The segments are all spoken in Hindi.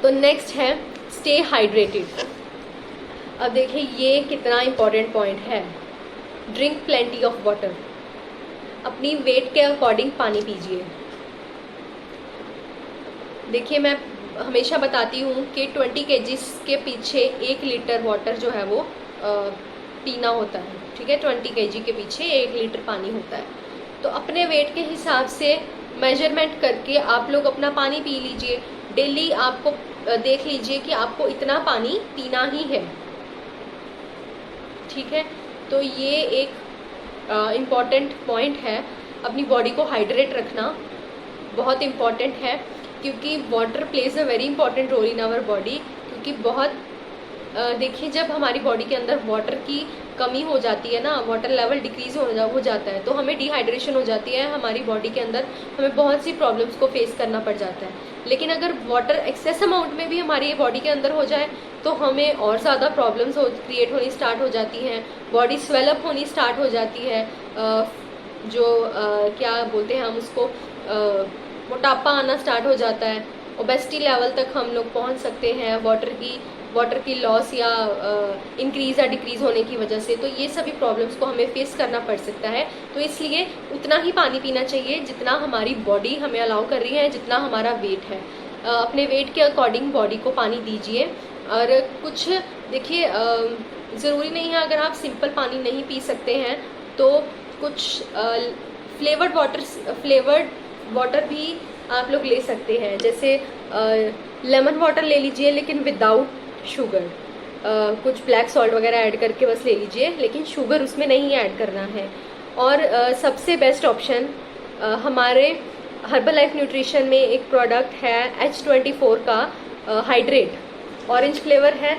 तो नेक्स्ट है स्टे हाइड्रेटेड। अब देखिए ये कितना इम्पोर्टेंट पॉइंट है। ड्रिंक प्लेंटी ऑफ वाटर, अपनी वेट के अकॉर्डिंग पानी पीजिए। देखिए मैं हमेशा बताती हूँ कि 20 kgs के पीछे 1 लीटर वाटर जो है वो पीना होता है, ठीक है। 20 kg के पीछे 1 लीटर पानी होता है। तो अपने वेट के हिसाब से मेजरमेंट करके आप लोग अपना पानी पी लीजिए। डेली आपको देख लीजिए कि आपको इतना पानी पीना ही है, ठीक है। तो ये एक इम्पॉर्टेंट पॉइंट है। अपनी बॉडी को हाइड्रेट रखना बहुत इम्पॉर्टेंट है, क्योंकि water plays a very important role in our body. क्योंकि बहुत देखिए जब हमारी बॉडी के अंदर वाटर की कमी हो जाती है ना, वाटर लेवल डिक्रीज हो जाता है, तो हमें डिहाइड्रेशन हो जाती है हमारी बॉडी के अंदर, हमें बहुत सी प्रॉब्लम्स को फेस करना पड़ जाता है। लेकिन अगर वाटर एक्सेस अमाउंट में भी हमारी बॉडी के अंदर हो जाए तो हमें और ज़्यादा प्रॉब्लम्स क्रिएट होनी स्टार्ट हो जाती हैं, बॉडी स्वेलअप होनी स्टार्ट हो जाती है, क्या बोलते हैं हम उसको, मोटापा आना स्टार्ट हो जाता है, ओबेसिटी लेवल तक हम लोग पहुंच सकते हैं वाटर की लॉस या इंक्रीज या डिक्रीज होने की वजह से। तो ये सभी प्रॉब्लम्स को हमें फेस करना पड़ सकता है। तो इसलिए उतना ही पानी पीना चाहिए जितना हमारी बॉडी हमें अलाउ कर रही है, जितना हमारा वेट है। अपने वेट के अकॉर्डिंग बॉडी को पानी दीजिए। और कुछ देखिए ज़रूरी नहीं है, अगर आप सिंपल पानी नहीं पी सकते हैं तो कुछ फ्लेवर्ड वाटर भी आप लोग ले सकते हैं। जैसे लेमन वाटर ले लीजिए लेकिन विदाउट शुगर, कुछ ब्लैक सॉल्ट वगैरह ऐड करके बस ले लीजिए, लेकिन शुगर उसमें नहीं ऐड करना है। और सबसे बेस्ट ऑप्शन हमारे हर्बल लाइफ न्यूट्रिशन में एक प्रोडक्ट है H24 का हाइड्रेट, ऑरेंज फ्लेवर है,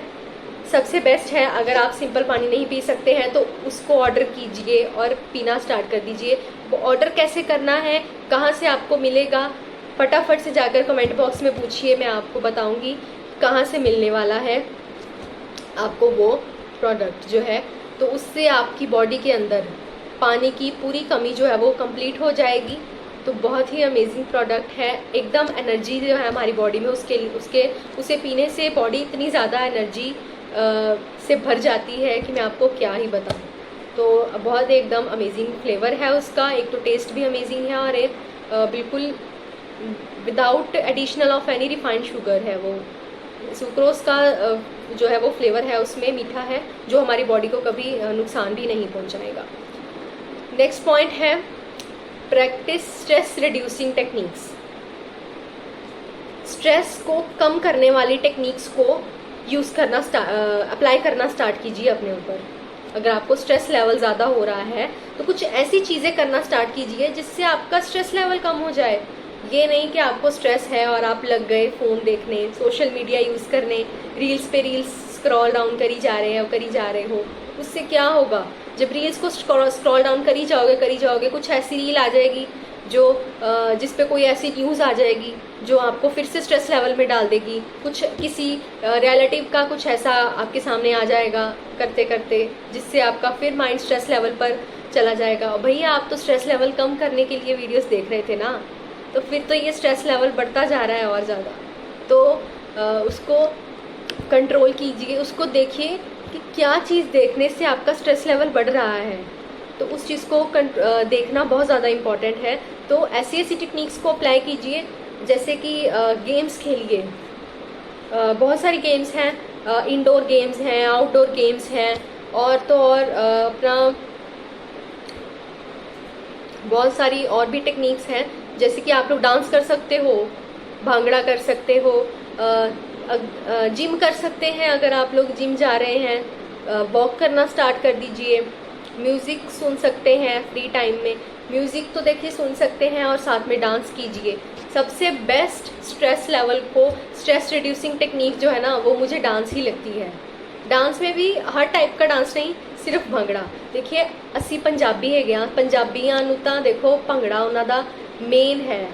सबसे बेस्ट है। अगर आप सिंपल पानी नहीं पी सकते हैं तो उसको ऑर्डर कीजिए और पीना स्टार्ट कर दीजिए। वो ऑर्डर कैसे करना है, कहाँ से आपको मिलेगा, फटाफट से जाकर कमेंट बॉक्स में पूछिए, मैं आपको बताऊंगी कहाँ से मिलने वाला है आपको वो प्रोडक्ट जो है। तो उससे आपकी बॉडी के अंदर पानी की पूरी कमी जो है वो कंप्लीट हो जाएगी। तो बहुत ही अमेजिंग प्रोडक्ट है, एकदम एनर्जी जो है हमारी बॉडी में उसे पीने से बॉडी इतनी ज़्यादा एनर्जी से भर जाती है कि मैं आपको क्या ही बताऊं। तो बहुत एकदम अमेजिंग फ्लेवर है उसका, एक तो टेस्ट भी अमेजिंग है और एक बिल्कुल without additional of any refined sugar है। वो सुक्रोज का जो है वो फ्लेवर है उसमें, मीठा है, जो हमारी बॉडी को कभी नुकसान भी नहीं पहुंचाएगा। नेक्स्ट पॉइंट है practice stress reducing techniques. Stress को कम करने वाली टेक्निक्स को यूज़ करना अप्लाई करना स्टार्ट कीजिए अपने ऊपर। अगर आपको स्ट्रेस लेवल ज़्यादा हो रहा है तो कुछ ऐसी चीज़ें करना स्टार्ट कीजिए जिससे आपका स्ट्रेस लेवल कम हो जाए। ये नहीं कि आपको स्ट्रेस है और आप लग गए फ़ोन देखने, सोशल मीडिया यूज़ करने, रील्स पे रील्स स्क्रॉल डाउन करी जा रहे हो। उससे क्या होगा, जब रील्स को स्क्रॉल डाउन करी जाओगे कुछ ऐसी रील आ जाएगी जो जिस पे कोई ऐसी न्यूज़ आ जाएगी जो आपको फिर से स्ट्रेस लेवल में डाल देगी। कुछ किसी रिलेटिव का कुछ ऐसा आपके सामने आ जाएगा करते करते, जिससे आपका फिर माइंड स्ट्रेस लेवल पर चला जाएगा। भैया आप तो स्ट्रेस लेवल कम करने के लिए वीडियोस देख रहे थे ना, तो फिर तो ये स्ट्रेस लेवल बढ़ता जा रहा है और ज़्यादा। तो उसको कंट्रोल कीजिए, उसको देखिए कि क्या चीज़ देखने से आपका स्ट्रेस लेवल बढ़ रहा है, तो उस चीज़ को देखना बहुत ज़्यादा इम्पॉर्टेंट है। तो ऐसी टेक्निक्स को अप्लाई कीजिए, जैसे कि गेम्स खेलिए। बहुत सारी गेम्स हैं, इंडोर गेम्स हैं, आउटडोर गेम्स हैं, और तो और अपना बहुत सारी और भी टेक्निक्स हैं। जैसे कि आप लोग डांस कर सकते हो, भांगड़ा कर सकते हो, जिम कर सकते हैं, अगर आप लोग जिम जा रहे हैं, वॉक करना स्टार्ट कर दीजिए, म्यूज़िक सुन सकते हैं फ्री टाइम में। म्यूज़िक तो देखिए सुन सकते हैं और साथ में डांस कीजिए। सबसे बेस्ट स्ट्रेस लेवल को स्ट्रेस रिड्यूसिंग टेक्निक जो है ना, वो मुझे डांस ही लगती है। डांस में भी हर टाइप का डांस नहीं, सिर्फ भंगड़ा। देखिए 80 पंजाबी है गया, पंजाबियां ਨੂੰ ਤਾਂ देखो भंगड़ा उन्हों का मेन है,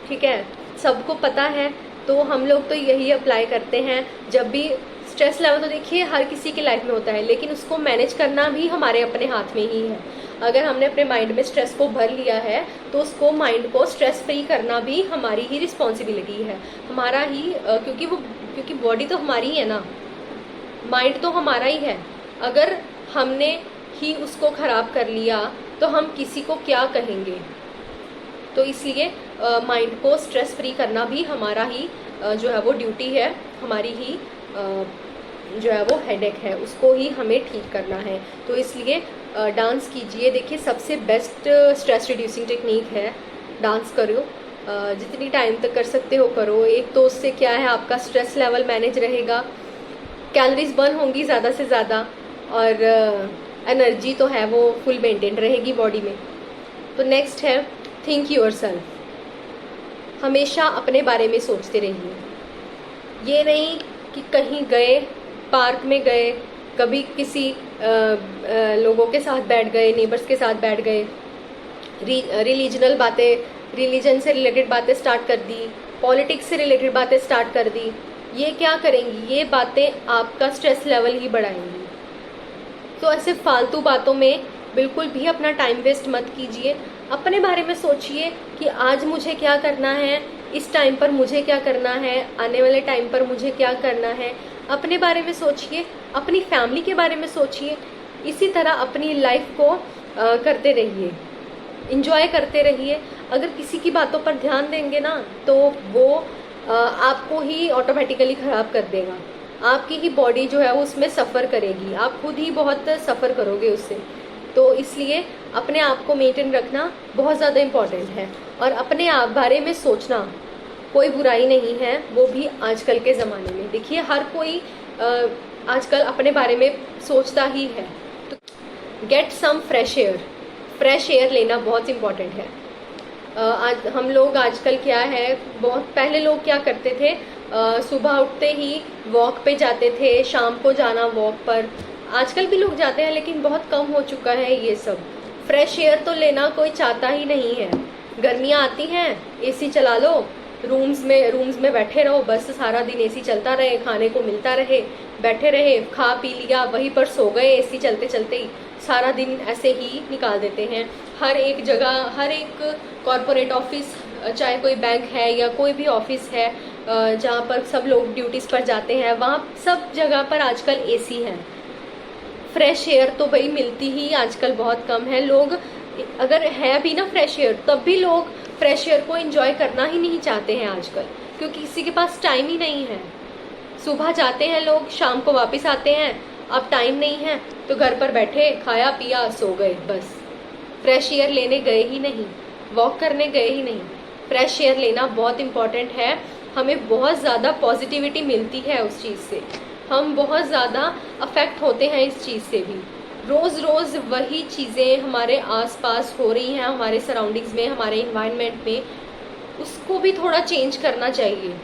ठीक है, सबको पता है। तो हम लोग तो यही अप्लाई करते हैं जब भी स्ट्रेस लेवल। तो देखिए हर किसी की लाइफ में होता है, लेकिन उसको मैनेज करना भी हमारे अपने हाथ में ही है। अगर हमने अपने माइंड में स्ट्रेस को भर लिया है तो उसको माइंड को स्ट्रेस फ्री करना भी हमारी ही रिस्पॉन्सिबिलिटी है। हमारा ही क्योंकि बॉडी तो हमारी ही है ना, माइंड तो हमारा ही है। अगर हमने ही उसको ख़राब कर लिया तो हम किसी को क्या कहेंगे। तो इसलिए माइंड को स्ट्रेस फ्री करना भी हमारा ही जो है वो ड्यूटी है, हमारी ही जो है वो हेडेक है, उसको ही हमें ठीक करना है। तो इसलिए डांस कीजिए। देखिए सबसे बेस्ट स्ट्रेस रिड्यूसिंग टेक्निक है डांस करो, जितनी टाइम तक कर सकते हो करो। एक तो उससे क्या है, आपका स्ट्रेस लेवल मैनेज रहेगा, कैलोरीज बर्न होंगी ज़्यादा से ज़्यादा, और एनर्जी तो है वो फुल मेंटेन रहेगी बॉडी में। तो नेक्स्ट है थिंक योरसेल्फ। हमेशा अपने बारे में सोचते रहिए। ये नहीं कि कहीं गए, पार्क में गए, कभी किसी लोगों के साथ बैठ गए, नेबर्स के साथ बैठ गए, रिलीजनल बातें, रिलीजन से रिलेटेड बातें स्टार्ट कर दी, पॉलिटिक्स से रिलेटेड बातें स्टार्ट कर दी। ये क्या करेंगी, ये बातें आपका स्ट्रेस लेवल ही बढ़ाएंगी। तो ऐसे फालतू बातों में बिल्कुल भी अपना टाइम वेस्ट मत कीजिए। अपने बारे में सोचिए कि आज मुझे क्या करना है, इस टाइम पर मुझे क्या करना है, आने वाले टाइम पर मुझे क्या करना है। अपने बारे में सोचिए, अपनी फैमिली के बारे में सोचिए। इसी तरह अपनी लाइफ को करते रहिए, इंजॉय करते रहिए। अगर किसी की बातों पर ध्यान देंगे ना तो वो आपको ही ऑटोमेटिकली ख़राब कर देगा। आपकी ही बॉडी जो है वो उसमें सफ़र करेगी, आप खुद ही बहुत सफ़र करोगे उससे। तो इसलिए अपने आप को मेंटेन रखना बहुत ज़्यादा इम्पॉर्टेंट है। और अपने आप बारे में सोचना कोई बुराई नहीं है, वो भी आजकल के ज़माने में। देखिए हर कोई आजकल अपने बारे में सोचता ही है। तो get some fresh air. Fresh air लेना बहुत इम्पॉर्टेंट है। आज हम लोग आजकल क्या है, बहुत पहले लोग क्या करते थे, सुबह उठते ही वॉक पे जाते थे, शाम को जाना वॉक पर। आजकल भी लोग जाते हैं लेकिन बहुत कम हो चुका है ये सब। फ्रेश एयर तो लेना कोई चाहता ही नहीं है। गर्मियाँ आती हैं, एसी चला लो, रूम्स में बैठे रहो, बस सारा दिन एसी चलता रहे, खाने को मिलता रहे, बैठे रहे, खा पी लिया, वहीं पर सो गए, एसी चलते चलते ही सारा दिन ऐसे ही निकाल देते हैं। हर एक जगह, हर एक कॉरपोरेट ऑफिस, चाहे कोई बैंक है या कोई भी ऑफिस है जहाँ पर सब लोग ड्यूटीज़ पर जाते हैं, वहाँ सब जगह पर आजकल एसी है। फ्रेश एयर तो भाई मिलती ही आजकल बहुत कम है। लोग अगर है भी ना फ्रेश एयर, तब भी लोग फ्रेश एयर को एंजॉय करना ही नहीं चाहते हैं आजकल, क्योंकि किसी के पास टाइम ही नहीं है। सुबह जाते हैं लोग, शाम को वापस आते हैं, अब टाइम नहीं है तो घर पर बैठे, खाया पिया, सो गए, बस। फ्रेश एयर लेने गए ही नहीं, वॉक करने गए ही नहीं। फ्रेश एयर लेना बहुत इम्पॉर्टेंट है। हमें बहुत ज़्यादा पॉजिटिविटी मिलती है उस चीज़ से, हम बहुत ज़्यादा अफेक्ट होते हैं इस चीज़ से भी। रोज़ रोज़ वही चीज़ें हमारे आसपास हो रही हैं, हमारे सराउंडिंग्स में, हमारे इन्वायरमेंट में, उसको भी थोड़ा चेंज करना चाहिए।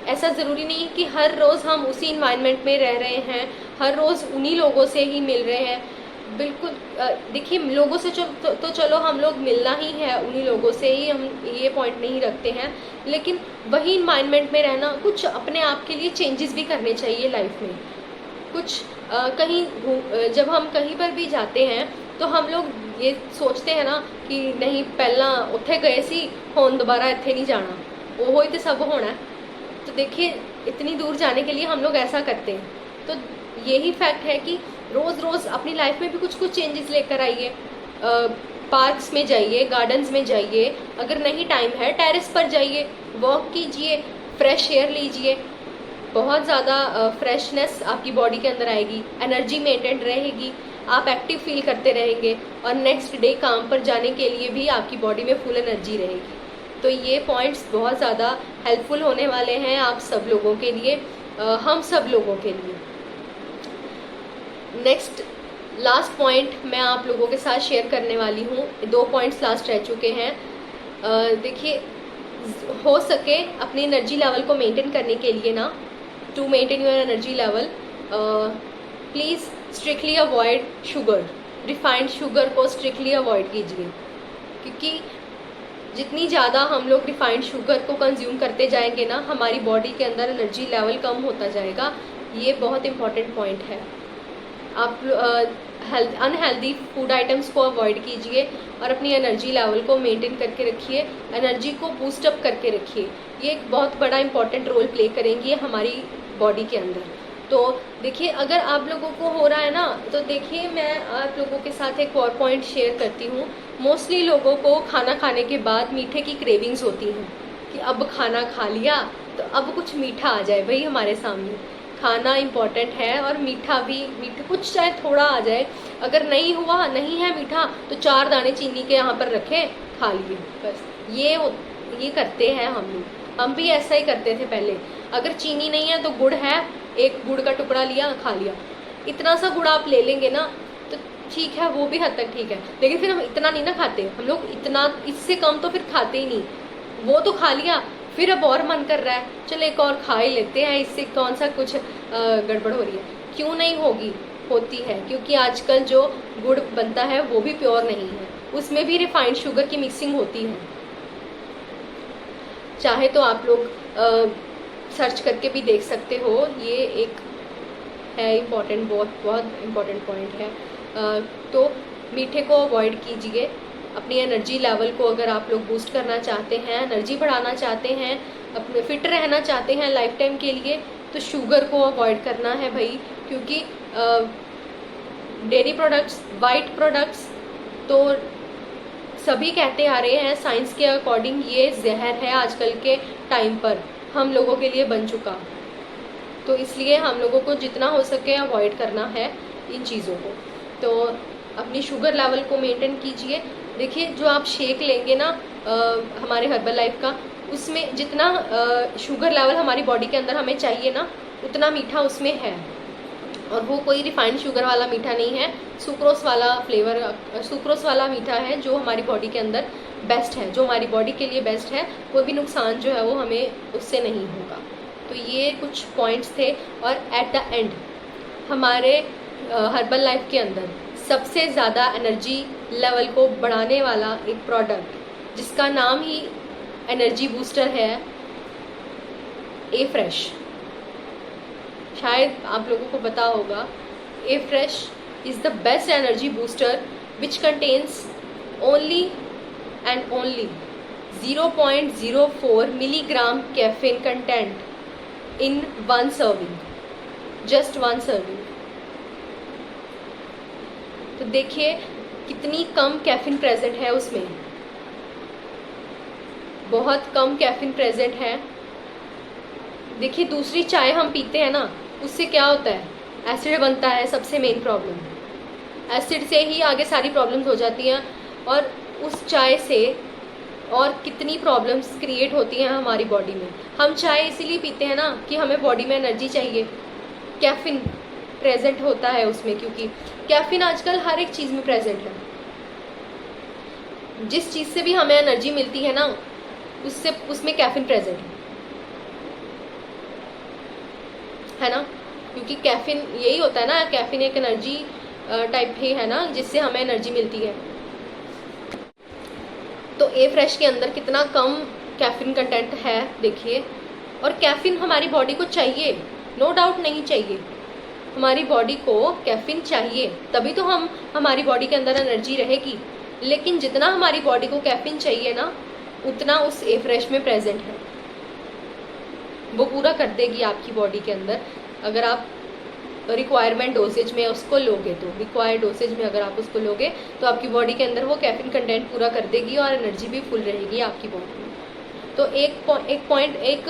ऐसा ज़रूरी नहीं कि हर रोज़ हम उसी इन्वायरमेंट में रह रहे हैं, हर रोज़ उन्हीं लोगों से ही मिल रहे हैं। बिल्कुल देखिए लोगों से तो चलो हम लोग मिलना ही है, उन्हीं लोगों से ही, हम ये पॉइंट नहीं रखते हैं, लेकिन वही इन्वायरमेंट में रहना, कुछ अपने आप के लिए चेंजेस भी करने चाहिए लाइफ में। कुछ कहीं जब हम कहीं पर भी जाते हैं तो हम लोग ये सोचते हैं ना कि नहीं पहला उत्थे गए सी, हुण दोबारा इत्थे नहीं जाना, वो ही तो सब होना है। तो देखिए इतनी दूर जाने के लिए हम लोग ऐसा करते हैं। तो यही फैक्ट है कि रोज़ रोज़ अपनी लाइफ में भी कुछ कुछ चेंजेस लेकर आइए। पार्क्स में जाइए, गार्डन्स में जाइए, अगर नहीं टाइम है टेरेस पर जाइए, वॉक कीजिए, फ्रेश एयर लीजिए। बहुत ज़्यादा फ्रेशनेस आपकी बॉडी के अंदर आएगी, एनर्जी मेंटेन रहेगी, आप एक्टिव फील करते रहेंगे और नेक्स्ट डे काम पर जाने के लिए भी आपकी बॉडी में फुल एनर्जी रहेगी। तो ये पॉइंट्स बहुत ज़्यादा हेल्पफुल होने वाले हैं आप सब लोगों के लिए, हम सब लोगों के लिए। नेक्स्ट लास्ट पॉइंट मैं आप लोगों के साथ शेयर करने वाली हूँ। 2 पॉइंट्स लास्ट रह चुके हैं। देखिए हो सके अपनी एनर्जी लेवल को मेंटेन करने के लिए ना, to maintain your energy level, please strictly avoid sugar. Refined sugar को स्ट्रिक्टली अवॉइड कीजिए, क्योंकि जितनी ज़्यादा हम लोग रिफाइंड शुगर को कंज्यूम करते जाएंगे ना, हमारी बॉडी के अंदर एनर्जी लेवल कम होता जाएगा। ये बहुत इंपॉर्टेंट पॉइंट है। आप अनहेल्दी फूड आइटम्स को अवॉइड कीजिए और अपनी एनर्जी लेवल को मेंटेन करके रखिए, एनर्जी को बूस्ट अप करके रखिए। ये एक बहुत बड़ा इंपॉर्टेंट रोल प्ले करेंगी हमारी बॉडी के अंदर। तो देखिए, अगर आप लोगों को हो रहा है ना, तो देखिए मैं आप लोगों के साथ एक और पॉइंट शेयर करती हूँ। मोस्टली लोगों को खाना खाने के बाद मीठे की क्रेविंग्स होती हैं कि अब खाना खा लिया तो अब कुछ मीठा आ जाए भाई हमारे सामने। खाना इम्पॉर्टेंट है और मीठा भी, मीठा कुछ चाहे थोड़ा आ जाए, अगर नहीं हुआ, नहीं है मीठा, तो 4 दाने चीनी के यहाँ पर रखे, खा लिए बस। ये करते हैं हम लोग। हम भी ऐसा ही करते थे पहले। अगर चीनी नहीं है तो गुड़ है, एक गुड़ का टुकड़ा लिया, खा लिया। इतना सा गुड़ आप ले लेंगे ना तो ठीक है, वो भी हद तक ठीक है। लेकिन फिर हम इतना नहीं ना खाते, हम लोग इतना, इससे कम तो फिर खाते ही नहीं। वो तो खा लिया, फिर अब और मन कर रहा है, चलो एक और खा ही लेते हैं, इससे कौन सा कुछ गड़बड़ हो रही है। क्यों नहीं होगी, होती है, क्योंकि आजकल जो गुड़ बनता है वो भी प्योर नहीं है, उसमें भी रिफाइंड शुगर की मिक्सिंग होती है। चाहे तो आप लोग सर्च करके भी देख सकते हो, ये एक है इम्पॉर्टेंट, बहुत इम्पॉर्टेंट पॉइंट है। तो मीठे को अवॉइड कीजिए। अपनी एनर्जी लेवल को अगर आप लोग बूस्ट करना चाहते हैं, एनर्जी बढ़ाना चाहते हैं, अपने फिट रहना चाहते हैं लाइफ टाइम के लिए, तो शुगर को अवॉइड करना है भाई। क्योंकि डेयरी प्रोडक्ट्स, वाइट प्रोडक्ट्स तो सभी कहते आ रहे हैं, साइंस के अकॉर्डिंग ये जहर है आजकल के टाइम पर हम लोगों के लिए बन चुका। तो इसलिए हम लोगों को जितना हो सके अवॉइड करना है इन चीज़ों को। तो अपनी शुगर लेवल को मेंटेन कीजिए। देखिए, जो आप शेक लेंगे ना हमारे हर्बल लाइफ का, उसमें जितना शुगर लेवल हमारी बॉडी के अंदर हमें चाहिए ना, उतना मीठा उसमें है। और वो कोई रिफाइंड शुगर वाला मीठा नहीं है, सुक्रोस वाला फ्लेवर, सुक्रोस वाला मीठा है जो हमारी बॉडी के अंदर बेस्ट है, जो हमारी बॉडी के लिए बेस्ट है। कोई भी नुकसान जो है वो हमें उससे नहीं होगा। तो ये कुछ पॉइंट्स थे। और एट द एंड हमारे हर्बल लाइफ के अंदर सबसे ज़्यादा एनर्जी लेवल को बढ़ाने वाला एक प्रोडक्ट जिसका नाम ही एनर्जी बूस्टर है, ए फ्रेश। शायद आप लोगों को पता होगा, a fresh is the best energy booster which contains only and only 0.04 milligram caffeine content in 1 serving, just 1 serving. तो देखिए कितनी कम कैफीन प्रेजेंट है उसमें, बहुत कम कैफीन प्रेजेंट है। देखिए, दूसरी चाय हम पीते हैं ना, उससे क्या होता है, एसिड बनता है, सबसे मेन प्रॉब्लम। एसिड से ही आगे सारी प्रॉब्लम्स हो जाती हैं। और उस चाय से और कितनी प्रॉब्लम्स क्रिएट होती हैं हमारी बॉडी में। हम चाय इसीलिए पीते हैं ना कि हमें बॉडी में एनर्जी चाहिए, कैफीन प्रेजेंट होता है उसमें, क्योंकि कैफीन आजकल हर एक चीज़ में प्रेजेंट है। जिस चीज़ से भी हमें एनर्जी मिलती है ना, उसमें कैफीन प्रेजेंट है ना। क्योंकि कैफीन यही होता है ना, कैफीन एक एनर्जी टाइप ही है ना, जिससे हमें एनर्जी मिलती है। तो ए फ्रेश के अंदर कितना कम कैफीन कंटेंट है देखिए। और कैफीन हमारी बॉडी को चाहिए, नो डाउट नहीं चाहिए, हमारी बॉडी को कैफीन चाहिए, तभी तो हमारी बॉडी के अंदर एनर्जी रहेगी। लेकिन जितना हमारी बॉडी को कैफीन चाहिए ना, उतना उस ए फ्रेश में प्रेजेंट है, वो पूरा कर देगी आपकी बॉडी के अंदर। अगर आप रिक्वायरमेंट डोसेज में उसको लोगे, तो रिक्वायर्ड डोसेज में अगर आप उसको लोगे तो आपकी बॉडी के अंदर वो कैफीन कंटेंट पूरा कर देगी और एनर्जी भी फुल रहेगी आपकी बॉडी में। तो एक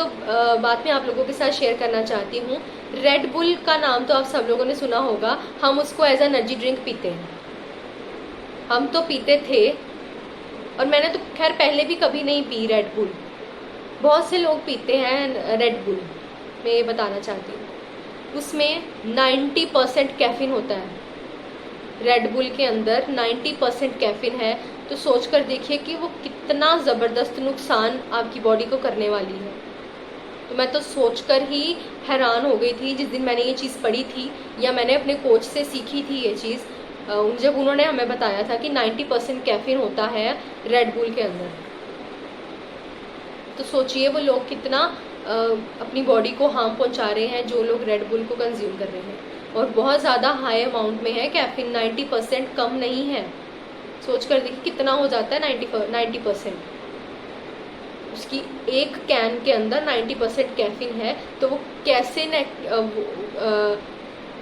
बात मैं आप लोगों के साथ शेयर करना चाहती हूँ। रेड बुल का नाम तो आप सब लोगों ने सुना होगा, हम उसको एज एनर्जी ड्रिंक पीते हैं, हम तो पीते थे। और मैंने तो खैर पहले भी कभी नहीं पी रेड बुल, बहुत से लोग पीते हैं रेड बुल। मैं ये बताना चाहती हूँ, उसमें 90% कैफीन होता है। रेड बुल के अंदर 90% कैफीन है। तो सोच कर देखिए कि वो कितना ज़बरदस्त नुकसान आपकी बॉडी को करने वाली है। तो मैं तो सोचकर ही हैरान हो गई थी जिस दिन मैंने ये चीज़ पढ़ी थी, या मैंने अपने कोच से सीखी थी ये चीज़, जब उन्होंने हमें बताया था कि 90% कैफीन होता है रेड बुल के अंदर। तो सोचिए वो लोग कितना अपनी बॉडी को हार्म पहुंचा रहे हैं, जो लोग रेड बुल को कंज्यूम कर रहे हैं। और बहुत ज़्यादा हाई अमाउंट में है। कैफीन 90% कम नहीं है। सोच कर देखिए कितना हो जाता है 90%। उसकी एक कैन के अंदर 90% कैफीन है, तो वो कैसे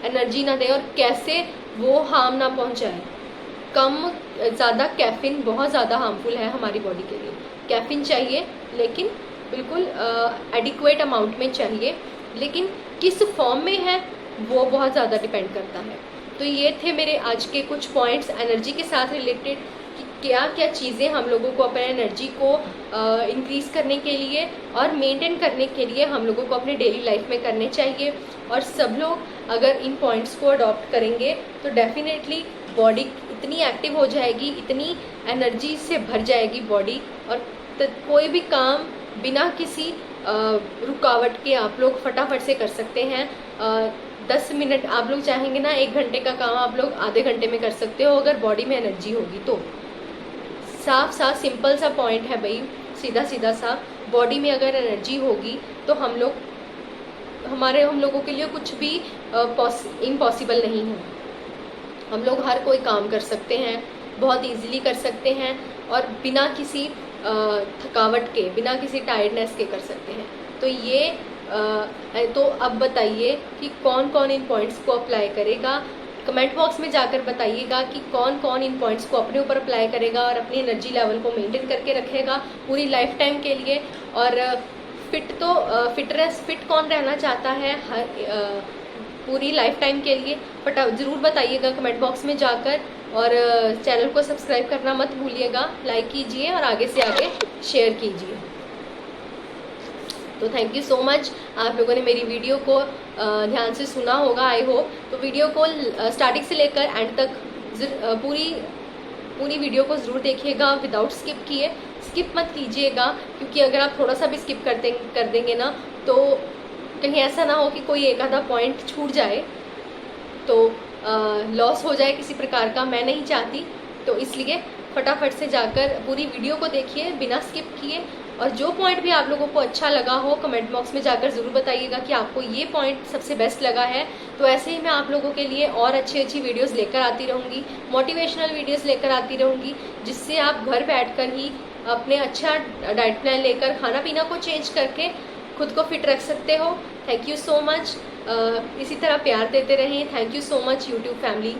एनर्जी ना दे और कैसे वो हार्म ना पहुंचाए। कम ज़्यादा कैफीन बहुत ज़्यादा हार्मफुल है हमारी बॉडी के लिए। कैफीन चाहिए लेकिन बिल्कुल एडिक्वेट अमाउंट में चाहिए, लेकिन किस फॉर्म में है वो बहुत ज़्यादा डिपेंड करता है। तो ये थे मेरे आज के कुछ पॉइंट्स एनर्जी के साथ रिलेटेड कि क्या क्या चीज़ें हम लोगों को अपने एनर्जी को इंक्रीज़ करने के लिए और मेंटेन करने के लिए हम लोगों को अपने डेली लाइफ में करने चाहिए। और सब लोग अगर इन पॉइंट्स को अडॉप्ट करेंगे तो डेफिनेटली बॉडी इतनी एक्टिव हो जाएगी, इतनी एनर्जी से भर जाएगी बॉडी, और कोई भी काम बिना किसी रुकावट के आप लोग फटाफट से कर सकते हैं। 10 मिनट आप लोग चाहेंगे ना, 1 घंटे का काम आप लोग आधे घंटे में कर सकते हो अगर बॉडी में एनर्जी होगी तो। साफ साफ सिंपल सा पॉइंट है भाई, सीधा सीधा सा। बॉडी में अगर एनर्जी होगी तो हम लोगों के लिए कुछ भी इम्पॉसिबल नहीं है। हम लोग हर कोई काम कर सकते हैं, बहुत इजीली कर सकते हैं, और बिना किसी थकावट के, बिना किसी टायर्डनेस के कर सकते हैं। तो ये तो अब बताइए कि कौन कौन इन पॉइंट्स को अप्लाई करेगा। कमेंट बॉक्स में जाकर बताइएगा कि कौन कौन इन पॉइंट्स को अपने ऊपर अप्लाई करेगा और अपनी एनर्जी लेवल को मेंटेन करके रखेगा पूरी लाइफ टाइम के लिए। और फिट कौन रहना चाहता है पूरी लाइफ टाइम के लिए, ज़रूर बताइएगा कमेंट बॉक्स में जाकर। और चैनल को सब्सक्राइब करना मत भूलिएगा, लाइक कीजिए और आगे से आगे शेयर कीजिए। तो थैंक यू सो मच, आप लोगों ने मेरी वीडियो को ध्यान से सुना होगा आई होप। तो वीडियो को स्टार्टिंग से लेकर एंड तक पूरी वीडियो को ज़रूर देखिएगा विदाउट स्किप किए। स्किप मत कीजिएगा, क्योंकि अगर आप थोड़ा सा भी स्किप कर देंगे ना तो कहीं ऐसा ना हो कि कोई एक आधा पॉइंट छूट जाए तो लॉस हो जाए किसी प्रकार का, मैं नहीं चाहती। तो इसलिए फटाफट से जाकर पूरी वीडियो को देखिए बिना स्किप किए। और जो पॉइंट भी आप लोगों को अच्छा लगा हो कमेंट बॉक्स में जाकर ज़रूर बताइएगा कि आपको ये पॉइंट सबसे बेस्ट लगा है। तो ऐसे ही मैं आप लोगों के लिए और अच्छी अच्छी वीडियोस लेकर आती रहूँगी, मोटिवेशनल वीडियोस लेकर आती रहूँगी, जिससे आप घर बैठकर ही अपने अच्छा डाइट प्लान लेकर खाना पीना को चेंज करके खुद को फिट रख सकते हो। थैंक यू सो मच, इसी तरह प्यार देते रहें। Thank you so much YouTube family.